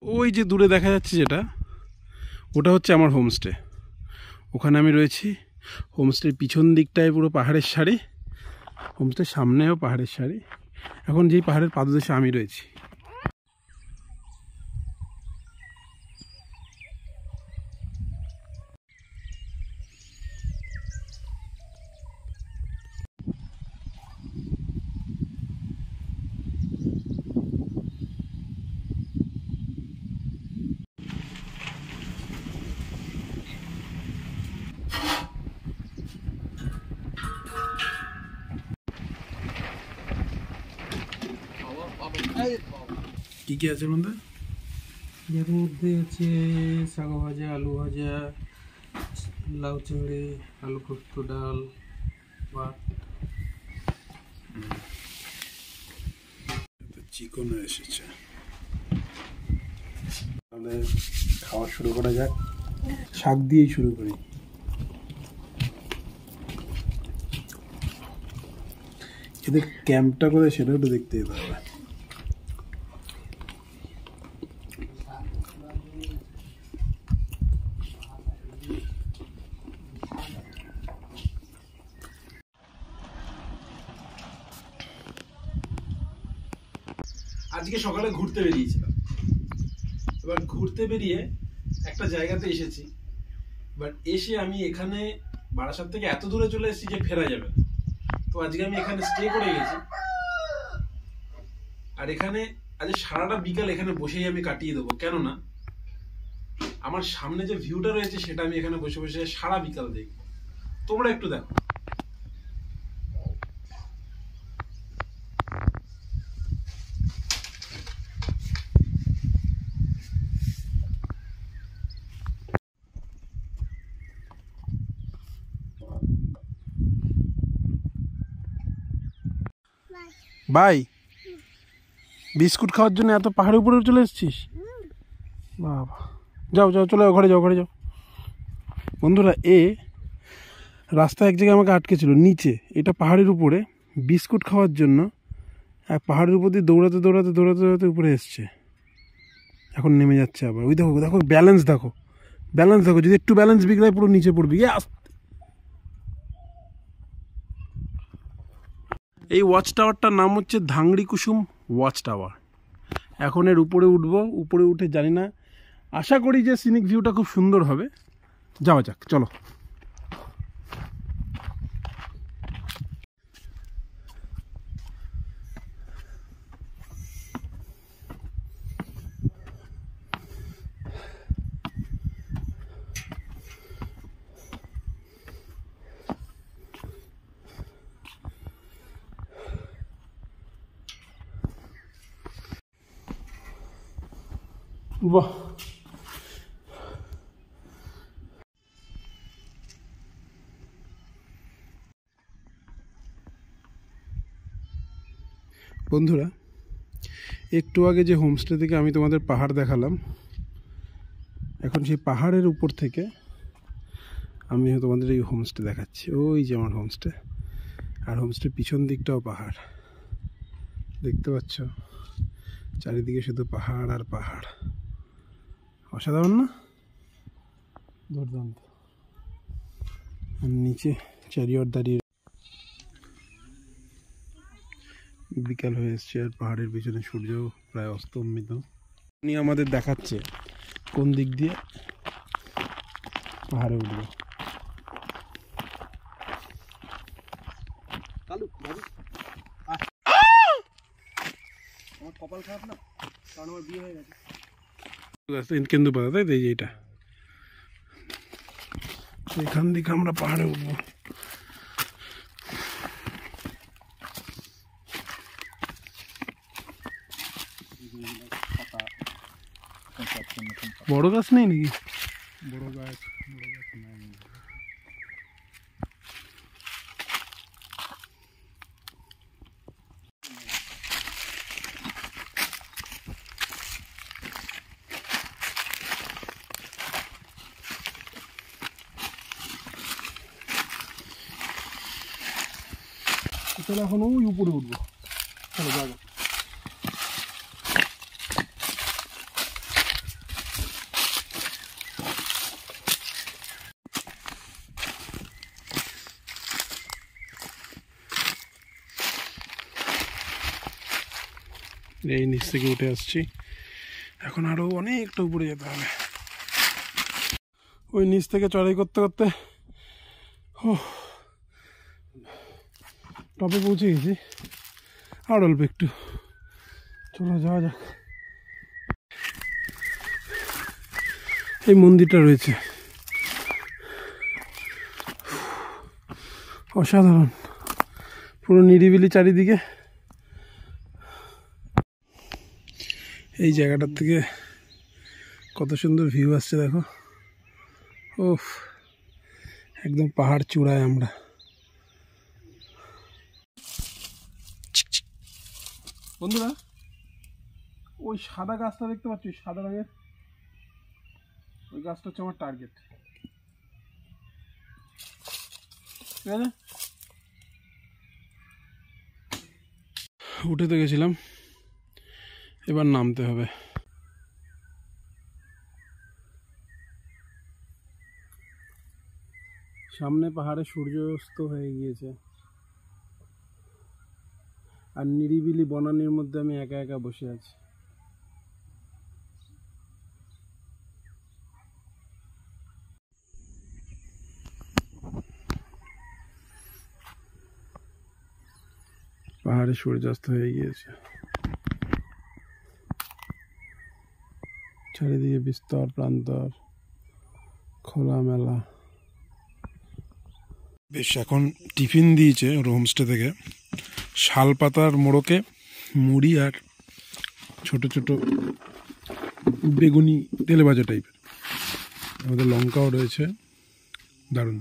ওই যে দূরে দেখা যাচ্ছে যেটা, ওটা হচ্ছে আমার হোমস্টে। ওখানে আমি রয়েছি। হোমস্টের পিছন দিকটায় পুরো পাহাড়ের সারি, হোমস্টের সামনেও পাহাড়ের সারি। এখন যেই পাহাড়ের পাদদেশে আমি রয়েছি। কি কি আছে মধ্যে? এর মধ্যে আছে শাক ভাজা, আলু ভাজা, লাউ চিংড়ি, আলু পোস্ত, ডাল, ভাত। চিকেনও এসেছে। তাহলে খাওয়া শুরু করা যাক। শাক দিয়েই শুরু করি। এদের ক্যাম্পটা করে সেটাও তো দেখতে যেতে হবে। আজকে সকালে ঘুরতে বেরিয়েছিলাম। এবার ঘুরতে বেরিয়ে একটা জায়গাতে এসেছি। বাট এসে আমি এখানে বারাসাত থেকে এত দূরে চলে এসেছি যে ফেরা যাবে না। তো আজকে আমি এখানে স্টে করে গেছি। আর এখানে আজ সারাটা বিকাল এখানে বসেই আমি কাটিয়ে দেবো। কেননা আমার সামনে যে ভিউটা রয়েছে সেটা আমি এখানে বসে বসে সারা বিকাল দেখবো। তোমরা একটু দেখো। ভাই, বিস্কুট খাওয়ার জন্য এত পাহাড়ের উপরে চলে এসেছিস? বাবা, যাও যাও, চলে যাও, ঘরে যাও, ঘরে যাও। বন্ধুরা, রাস্তায় এক জায়গায় আমাকে আটকে ছিল নিচে, এটা পাহাড়ের উপরে, বিস্কুট খাওয়ার জন্য এক পাহাড়ের উপর দিয়ে দৌড়াতে দৌড়াতে দৌড়াতে দৌড়াতে উপরে এসছে। এখন নেমে যাচ্ছে আবার। ওই দেখো দেখো, ব্যালেন্স দেখো, ব্যালেন্স দেখো। যদি একটু ব্যালেন্স বিগড়ায় পুরো নিচে পড়বি। এই ওয়াচ টাওয়ারটার নাম হচ্ছে ধাংড়ি কুসুম ওয়াচ টাওয়ার। এখন এর উপরে উঠবো। উপরে উঠে জানি না, আশা করি যে সিনিক ভিউটা খুব সুন্দর হবে। যাওয়া যাক, চলো। বাহ, বন্ধুরা, একটু আগে যে হোমস্টে থেকে আমি তোমাদের পাহাড় দেখালাম, এখন সেই পাহাড়ের উপর থেকে আমি তোমাদের এই হোমস্টে দেখাচ্ছি। ওই যে আমার হোমস্টে, আর হোমস্টের পিছন দিকটাও পাহাড়। দেখতে পাচ্ছ, চারিদিকে শুধু পাহাড় আর পাহাড়। অসাধারণ না? দুর্দান্ত। আর নিচে চ্যারিয়ট দাঁড়িয়ে। বিকাল হয়ে এসছে আর পাহাড়ের পিছনে সূর্য প্রায় অস্তমিত। উনি আমাদের দেখাচ্ছে কোন দিক দিয়ে পাহাড়ে উঠবো। আমার কপাল খারাপ না, কারণ আমার বিয়ে হয়ে গেছে। কেন্দু পাতা, তাই তো? এই যে এটা, এখান থেকে আমরা পাহাড়ে উঠবো। বড় গাছ নেই নাকি? বড় গাছ নাই। চলো এখন ওই উপরে উঠবো। চলো যাবো। এই নিচ থেকে উঠে আসছি, এখন আরও অনেকটা উপরে যেতে হবে। ওই নিচ থেকে চড়াই করতে করতে টপে পৌঁছে গেছি, আর অল্প একটু, চলো যাওয়া যাক। এই মন্দিরটা রয়েছে, অসাধারণ, পুরো নিরিবিলি চারিদিকে। এই জায়গাটার থেকে কত সুন্দর ভিউ আসছে দেখো। ওফ, একদম পাহাড় চূড়ায় আমরা। বন্ধুরা, ওই সাদা গাছটা দেখতে পাচ্ছি, সাদা রঙের ওই গাছটা হচ্ছে আমার টার্গেট, ঠিক আছে? উঠে তো গেছিলাম, এবার নামতে হবে। সামনে পাহাড়ে সূর্যাস্ত হয়ে গিয়েছে, আর নিরিবিলি বনানীর মধ্যে আমি একা একা বসে আছি। পাহাড়ে সূর্যাস্ত হয়ে গিয়েছে, চারিদিকে বিস্তর প্রান্তর, খোলামেলা। বেশ, এখন টিফিন দিয়েছে ওর হোমস্টে থেকে, শাল পাতার মোড়কে মুড়ি আর ছোট ছোট বেগুনি তেলে ভাজা টাইপের, আমাদের লঙ্কাও রয়েছে, দারুণ।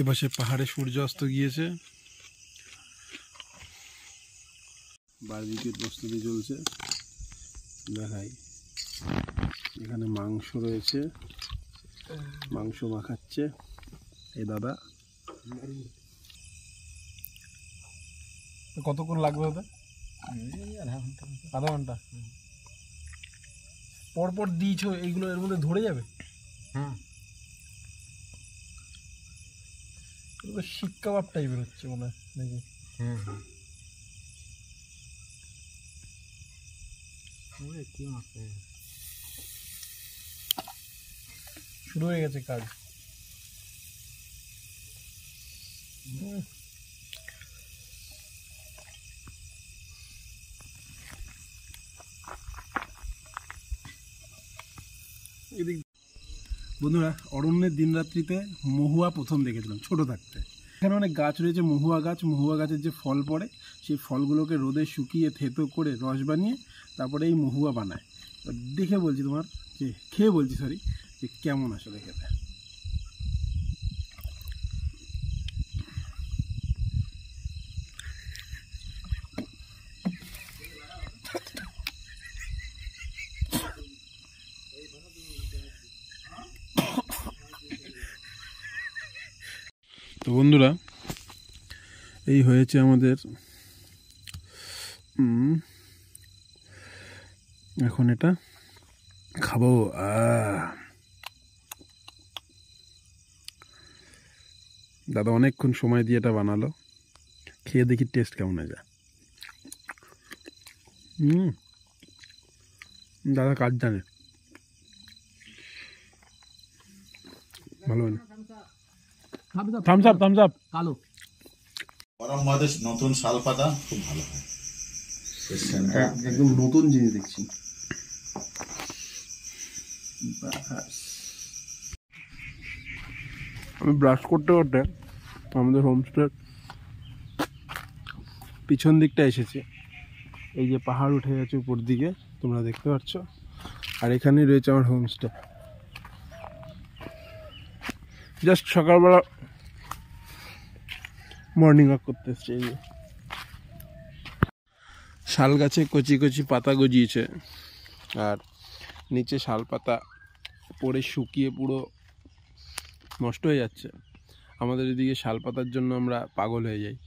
এপাশে পাহাড়ে সূর্য অস্ত গিয়েছে, বারবিকিউর প্রস্তুতি চলছে, দেখাই। এখানে মাংস রয়েছে, মাংস মাখাচ্ছে এই দাদা। কতক্ষণ লাগবে ওটা? আধা ঘন্টা। পরপর দিয়েছ এইগুলো, এর মধ্যে ধরে যাবে? হ্যাঁ, শিক কাবাব টাইপের হচ্ছে মনে হয় নাকি? হ্যাঁ হ্যাঁ। কি মাছ শুরু হয়ে গেছে কাজ। বন্ধুরা, অরণ্যের দিনরাত্রিতে মহুয়া প্রথম দেখেছিলাম ছোট থাকতে। এখানে অনেক গাছ রয়েছে, মহুয়া গাছ। মহুয়া গাছের যে ফল পড়ে, সেই ফলগুলোকে রোদে শুকিয়ে থেতো করে রস বানিয়ে তারপরে এই মহুয়া বানায়। দেখে বলছি তোমার, যে খেয়ে বলছি সরি, যে কেমন আসলে খেতে। তো বন্ধুরা, এই হয়েছে আমাদের, এখন এটা খাবো। দাদা অনেকক্ষণ সময় দিয়ে এটা বানালো, খেয়ে দেখি টেস্ট কেমন আছে। দাদা কাজ জানে, ভালো হয় না। Thums Up, Thums Up. কালো গরম ভাতে নতুন শাল পাতা খুব ভালো হয়। একদম নতুন জিনিস দেখছি। আমি ব্রাশ করতে করতে আমাদের হোমস্টের পিছন দিকটা এসেছি। এই যে পাহাড় উঠে গেছে উপর দিকে, তোমরা দেখতে পাচ্ছ, আর এখানেই রয়েছে আমার হোমস্টে। জাস্ট সকালবেলা মর্নিং ওয়াক করতে এসছে। এই যে শাল গাছে কচি কচি পাতা গজিয়েছে, আর নিচে শাল পাতা পড়ে শুকিয়ে পুরো নষ্ট হয়ে যাচ্ছে। আমাদের এদিকে শাল পাতার জন্য আমরা পাগল হয়ে যাই।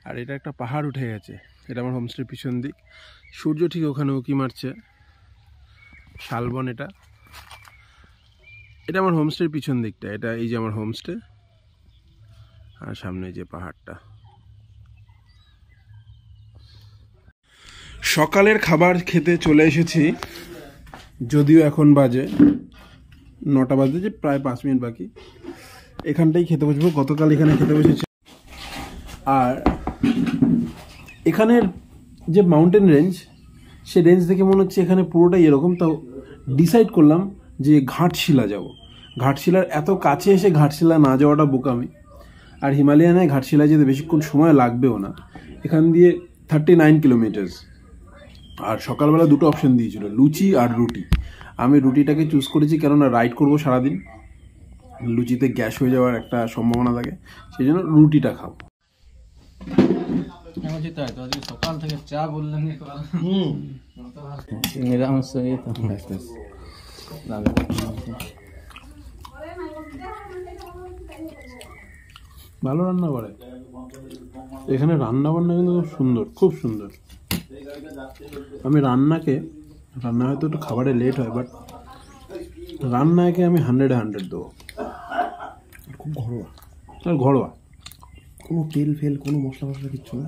আর এটা একটা পাহাড় উঠে গেছে, এটা আমার হোমস্টের পিছন দিক। সূর্য ঠিক ওখানে উঁকি মারছে, শালবন এটা। এটা আমার হোমস্টের পিছন দিকটা, এটা এই যে আমার হোমস্টে, আর সামনে যে পাহাড়টা। সকালের খাবার খেতে চলে এসেছি, যদিও এখন বাজে 9টা বাজে, যে প্রায় 5 মিনিট বাকি। এখানটাই খেতে বসবো, গতকাল এখানে খেতে বসেছি। আর এখানের যে মাউন্টেন রেঞ্জ, সে রেঞ্জ দেখে মনে হচ্ছে এখানে পুরোটাই এরকম। তাও ডিসাইড করলাম যে ঘাটশিলা যাব। ঘাটশিলার এত কাছে এসে ঘাটশিলা না যাওয়াটা বোকামি। আর হিমালয়ানে ঘাটশিলায় যেতে বেশিক্ষণ সময় লাগবেও না, এখান দিয়ে 39 কিলোমিটার্স। আর সকালবেলা দুটো অপশন দিয়েছিল, লুচি আর রুটি। আমি রুটিটাকে চুজ করেছি, কেননা রাইড করবো সারাদিন, লুচিতে গ্যাস হয়ে যাওয়ার একটা সম্ভাবনা থাকে, সেই জন্য রুটিটা খাবো। সকাল থেকে চা বললেন নিরামিষ তো ভালো রান্না করে এখানে, রান্না বান্না কিন্তু খুব সুন্দর, খুব সুন্দর। আমি রান্না হয়তো একটু খাবারে লেট হয়, বাট রান্নাকে আমি 100-100 দেবো। খুব ঘরোয়া, আর ঘরোয়া, কোনো তেল ফেল কোনো মশলা কিচ্ছু না।